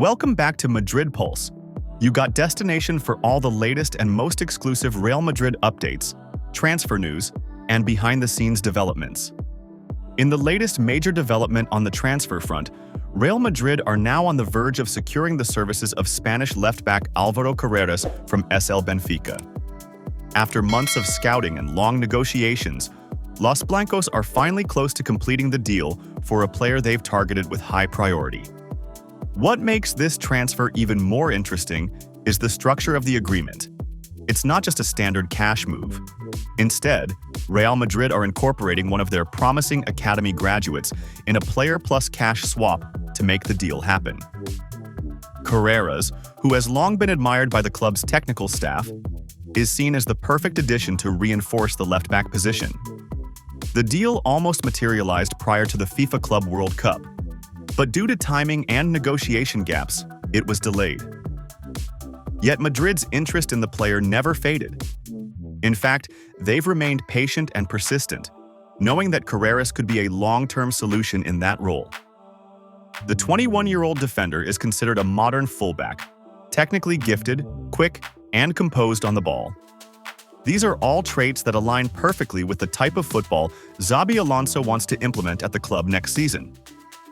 Welcome back to Madrid Pulse. You got destination for all the latest and most exclusive Real Madrid updates, transfer news, and behind-the-scenes developments. In the latest major development on the transfer front, Real Madrid are now on the verge of securing the services of Spanish left-back Alvaro Carreras from SL Benfica. After months of scouting and long negotiations, Los Blancos are finally close to completing the deal for a player they've targeted with high priority. What makes this transfer even more interesting is the structure of the agreement. It's not just a standard cash move. Instead, Real Madrid are incorporating one of their promising academy graduates in a player plus cash swap to make the deal happen. Carreras, who has long been admired by the club's technical staff, is seen as the perfect addition to reinforce the left-back position. The deal almost materialized prior to the FIFA Club World Cup, but due to timing and negotiation gaps, it was delayed. Yet Madrid's interest in the player never faded. In fact, they've remained patient and persistent, knowing that Carreras could be a long-term solution in that role. The 21-year-old defender is considered a modern fullback, technically gifted, quick, and composed on the ball. These are all traits that align perfectly with the type of football Xabi Alonso wants to implement at the club next season.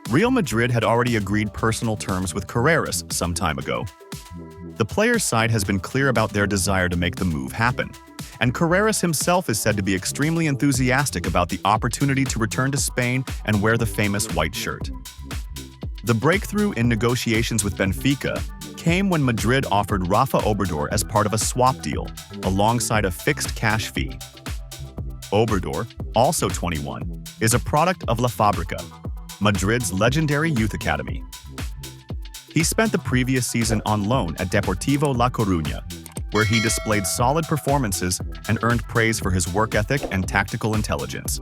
Real Madrid had already agreed personal terms with Carreras some time ago. The player's side has been clear about their desire to make the move happen, and Carreras himself is said to be extremely enthusiastic about the opportunity to return to Spain and wear the famous white shirt. The breakthrough in negotiations with Benfica came when Madrid offered Rafa Obrador as part of a swap deal, alongside a fixed cash fee. Obrador, also 21, is a product of La Fábrica, Madrid's legendary youth academy. He spent the previous season on loan at Deportivo La Coruña, where he displayed solid performances and earned praise for his work ethic and tactical intelligence.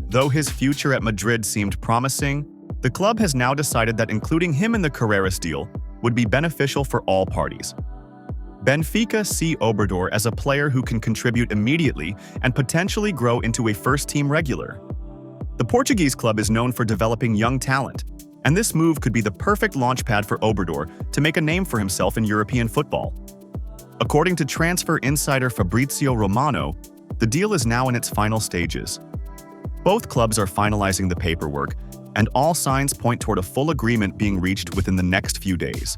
Though his future at Madrid seemed promising, the club has now decided that including him in the Carreras deal would be beneficial for all parties. Benfica see Obrador as a player who can contribute immediately and potentially grow into a first-team regular. The Portuguese club is known for developing young talent, and this move could be the perfect launchpad for Obrador to make a name for himself in European football. According to transfer insider Fabrizio Romano, the deal is now in its final stages. Both clubs are finalizing the paperwork, and all signs point toward a full agreement being reached within the next few days.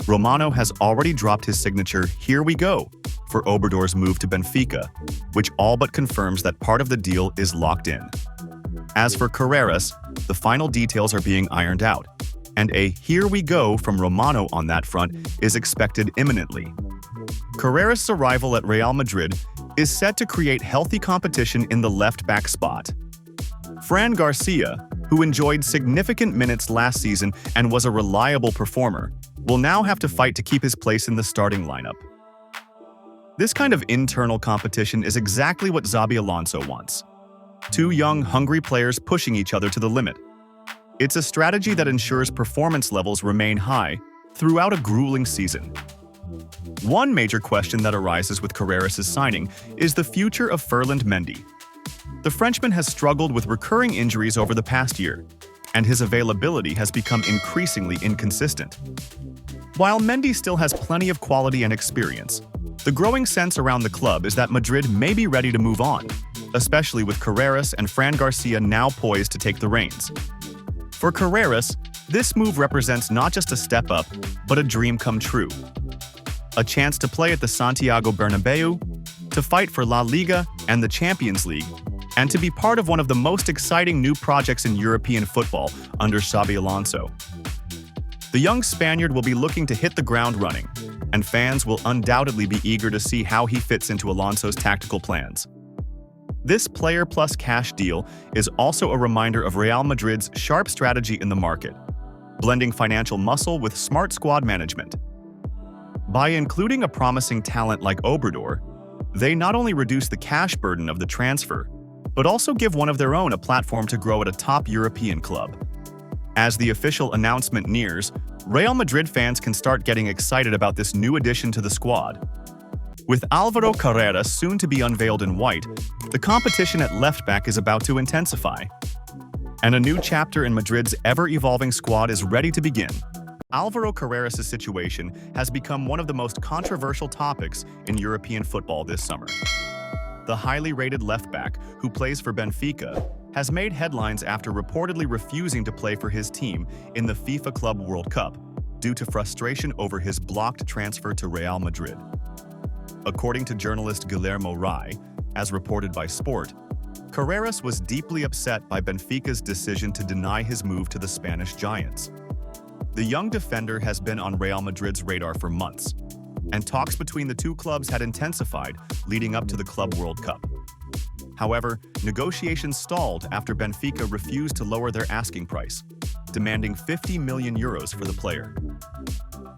Romano has already dropped his signature "Here we go" for Obrador's move to Benfica, which all but confirms that part of the deal is locked in. As for Carreras, the final details are being ironed out, and a "here we go" from Romano on that front is expected imminently. Carreras' arrival at Real Madrid is set to create healthy competition in the left-back spot. Fran Garcia, who enjoyed significant minutes last season and was a reliable performer, will now have to fight to keep his place in the starting lineup. This kind of internal competition is exactly what Xabi Alonso wants. Two young, hungry players pushing each other to the limit. It's a strategy that ensures performance levels remain high throughout a grueling season. One major question that arises with Carreras' signing is the future of Ferland Mendy. The Frenchman has struggled with recurring injuries over the past year, and his availability has become increasingly inconsistent. While Mendy still has plenty of quality and experience, the growing sense around the club is that Madrid may be ready to move on, especially with Carreras and Fran Garcia now poised to take the reins. For Carreras, this move represents not just a step up, but a dream come true. A chance to play at the Santiago Bernabéu, to fight for La Liga and the Champions League, and to be part of one of the most exciting new projects in European football under Xabi Alonso. The young Spaniard will be looking to hit the ground running, and fans will undoubtedly be eager to see how he fits into Alonso's tactical plans. This player plus cash deal is also a reminder of Real Madrid's sharp strategy in the market, blending financial muscle with smart squad management. By including a promising talent like Obrador, they not only reduce the cash burden of the transfer, but also give one of their own a platform to grow at a top European club. As the official announcement nears, Real Madrid fans can start getting excited about this new addition to the squad. With Alvaro Carreras soon to be unveiled in white, the competition at left-back is about to intensify. And a new chapter in Madrid's ever-evolving squad is ready to begin. Alvaro Carreras' situation has become one of the most controversial topics in European football this summer. The highly rated left-back, who plays for Benfica, has made headlines after reportedly refusing to play for his team in the FIFA Club World Cup due to frustration over his blocked transfer to Real Madrid. According to journalist Guillermo Rai, as reported by Sport, Carreras was deeply upset by Benfica's decision to deny his move to the Spanish Giants. The young defender has been on Real Madrid's radar for months, and talks between the two clubs had intensified leading up to the Club World Cup. However, negotiations stalled after Benfica refused to lower their asking price, demanding €50 million for the player.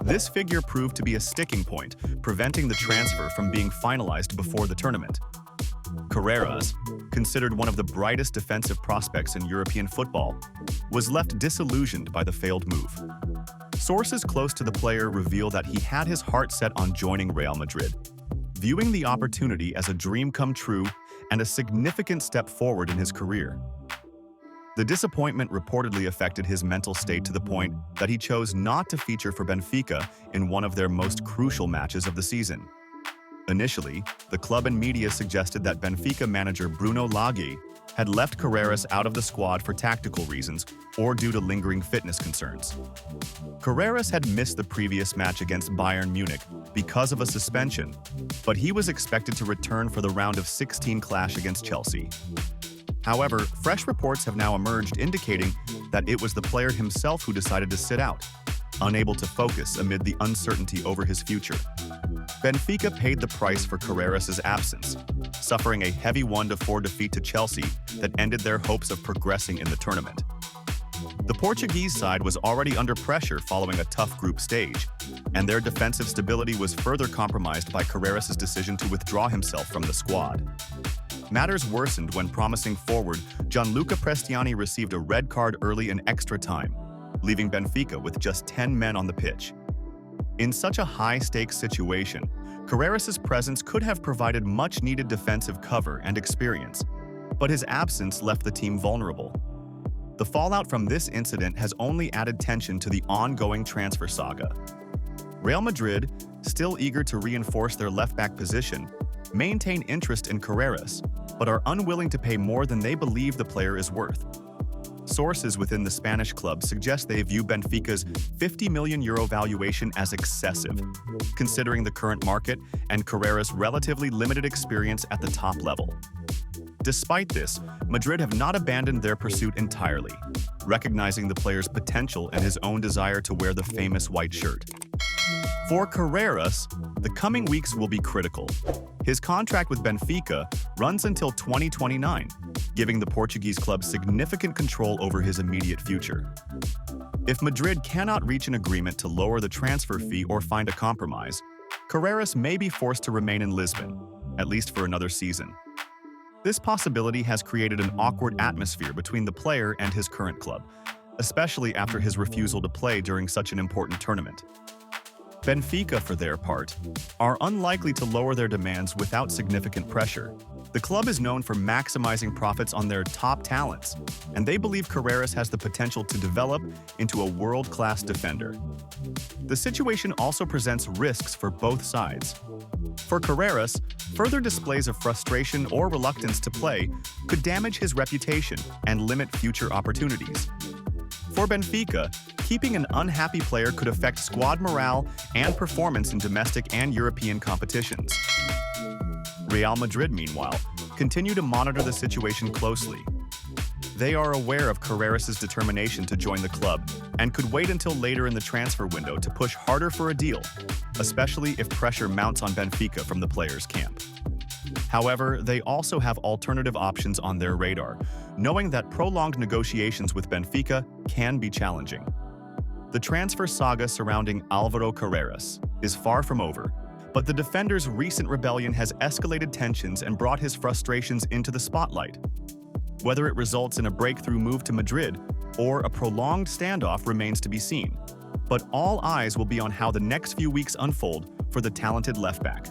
This figure proved to be a sticking point, preventing the transfer from being finalized before the tournament. Carreras, considered one of the brightest defensive prospects in European football, was left disillusioned by the failed move. Sources close to the player reveal that he had his heart set on joining Real Madrid, viewing the opportunity as a dream come true and a significant step forward in his career. The disappointment reportedly affected his mental state to the point that he chose not to feature for Benfica in one of their most crucial matches of the season. Initially, the club and media suggested that Benfica manager Bruno Lage had left Carreras out of the squad for tactical reasons or due to lingering fitness concerns. Carreras had missed the previous match against Bayern Munich because of a suspension, but he was expected to return for the round of 16 clash against Chelsea. However, fresh reports have now emerged indicating that it was the player himself who decided to sit out, unable to focus amid the uncertainty over his future. Benfica paid the price for Carreras' absence, suffering a heavy 1-4 defeat to Chelsea that ended their hopes of progressing in the tournament. The Portuguese side was already under pressure following a tough group stage, and their defensive stability was further compromised by Carreras' decision to withdraw himself from the squad. Matters worsened when promising forward Gianluca Prestiani received a red card early in extra time, leaving Benfica with just 10 men on the pitch. In such a high-stakes situation, Carreras' presence could have provided much-needed defensive cover and experience, but his absence left the team vulnerable. The fallout from this incident has only added tension to the ongoing transfer saga. Real Madrid, still eager to reinforce their left-back position, maintain interest in Carreras, but are unwilling to pay more than they believe the player is worth. Sources within the Spanish club suggest they view Benfica's €50 million valuation as excessive, considering the current market and Carreras' relatively limited experience at the top level. Despite this, Madrid have not abandoned their pursuit entirely, recognizing the player's potential and his own desire to wear the famous white shirt. For Carreras, the coming weeks will be critical. His contract with Benfica runs until 2029, giving the Portuguese club significant control over his immediate future. If Madrid cannot reach an agreement to lower the transfer fee or find a compromise, Carreras may be forced to remain in Lisbon, at least for another season. This possibility has created an awkward atmosphere between the player and his current club, especially after his refusal to play during such an important tournament. Benfica, for their part, are unlikely to lower their demands without significant pressure. The club is known for maximizing profits on their top talents, and they believe Carreras has the potential to develop into a world-class defender. The situation also presents risks for both sides. For Carreras, further displays of frustration or reluctance to play could damage his reputation and limit future opportunities. For Benfica, keeping an unhappy player could affect squad morale and performance in domestic and European competitions. Real Madrid, meanwhile, continue to monitor the situation closely. They are aware of Carreras' determination to join the club and could wait until later in the transfer window to push harder for a deal, especially if pressure mounts on Benfica from the players' camp. However, they also have alternative options on their radar, knowing that prolonged negotiations with Benfica can be challenging. The transfer saga surrounding Alvaro Carreras is far from over, but the defender's recent rebellion has escalated tensions and brought his frustrations into the spotlight. Whether it results in a breakthrough move to Madrid or a prolonged standoff remains to be seen, but all eyes will be on how the next few weeks unfold for the talented left-back.